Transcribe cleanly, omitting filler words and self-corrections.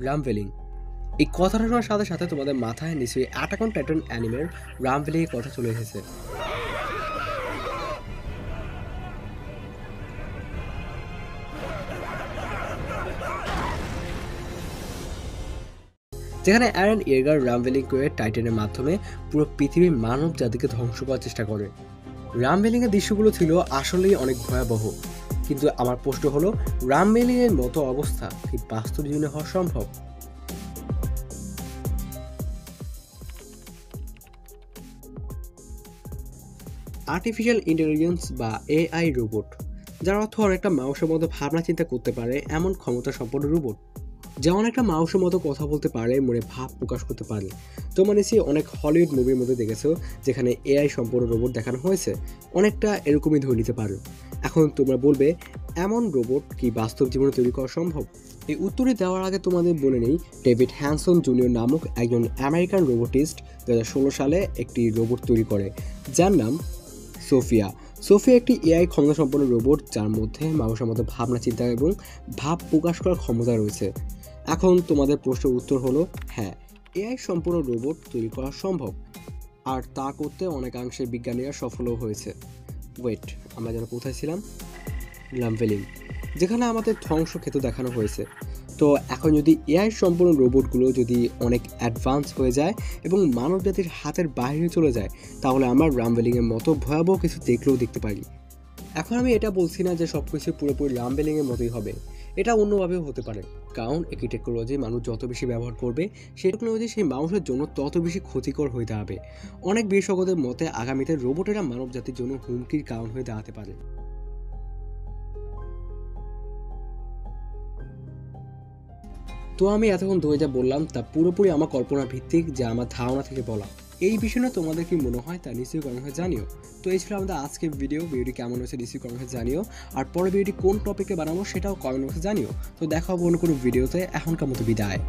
রামভেলিং। এই কথাটা শোনার সাথে সাথে তোমাদের মাথায় নিশ্চয়ই অ্যাটাক অন টাইটান অ্যানিমের রামভেলিং এর কথা চলে এসেছে। যেখানে অ্যারন ইয়েগার রামভেলিং করে টাইটানের মাধ্যমে পুরো পৃথিবীর মানব জাতিকে ধ্বংস করার চেষ্টা করে। রামভেলিং এর দৃশ্যগুলো ছিল আসলেই অনেক ভয়াবহ, কিন্তু আমার প্রশ্ন হলো, রামভেলিং এর মতো অবস্থা কি বাস্তব জীবনে হওয়া সম্ভব? আর্টিফিশিয়াল ইন্টেলিজেন্স বা এআই রোবট, যার অর্থ অনেকটা মানুষের মতো ভাবনা চিন্তা করতে পারে এমন ক্ষমতা সম্পন্ন রোবট, যা অনেকটা মানুষের মতো কথা বলতে পারে, মনে ভাব প্রকাশ করতে পারে। তোমরা নিশ্চয়ই অনেক হলিউড মুভির মধ্যে দেখেছো যেখানে এআই সম্পন্ন রোবট দেখানো হয়েছে, অনেকটা এরকমই ধরে নিতে পারো। এখন তোমরা বলবে, এমন রোবট কি বাস্তব জীবনে তৈরি করা সম্ভব? এই উত্তরে দেওয়ার আগে তোমাদের বলে নেই, ডেভিড হ্যানসন জুনিয়র নামক একজন আমেরিকান রোবোটিস্ট 2016 সালে একটি রোবট তৈরি করে, যার নাম সোফিয়া। সোফিয়া একটি এআই ক্ষমতা সম্পন্ন রোবট, যার মধ্যে মানুষের মতো ভাবনা চিন্তা এবং ভাব প্রকাশ করার ক্ষমতা রয়েছে। এখন তোমাদের প্রশ্নের উত্তর হলো হ্যাঁ, এআই সম্পূর্ণ রোবট তৈরি করা সম্ভব, আর তা করতে অনেকাংশে বিজ্ঞানীরা সফলও হয়েছে। ওয়েট, আমরা যেন কোথায় ছিলাম? রামভেলিং, যেখানে আমাদের ধ্বংসক্ষেত্র দেখানো হয়েছে। তো এখন যদি এআই সম্পূর্ণ রোবটগুলো যদি অনেক অ্যাডভান্স হয়ে যায় এবং মানব জাতির হাতের বাইরে চলে যায়, তাহলে আমরা রামভেলিংয়ের মতো ভয়াবহ কিছু দেখলেও দেখতে পারি। এখন আমি এটা বলছি না যে সব কিছু পুরোপুরি রামভেলিংয়ের মতোই হবে, এটা অন্যভাবেও হতে পারে। কারণ একই টেকনোলজি মানুষ যত বেশি ব্যবহার করবে, সেই টেকনোলজি সেই মানুষের জন্য তত বেশি ক্ষতিকর হয়ে দাঁড়াবে। অনেক বিশেষজ্ঞদের মতে আগামীতে রোবটেরা মানব জাতির জন্য হুমকির কারণ হয়ে দাঁড়াতে পারে। তো আমি এতক্ষণ ধরে যা বললাম তা পুরোপুরি আমার কল্পনা ভিত্তিক, যা আমার ধারণা থেকে বলা। এই বিষয়ে না তোমাদের কি মনে হয় তা নিশ্চয়ই কমেন্ট করে জানিও। তো এই ছিল আমাদের আজকের ভিডিওটি কেমন হয়েছে নিশ্চয়ই কমেন্ট করে জানিও। আর পরের ভিডিওটি কোন টপিকে বানাবো সেটাও কমেন্ট করে জানিও। তো দেখা হবে অন্য কোনো ভিডিওতে, এখনকার মতো বিদায়।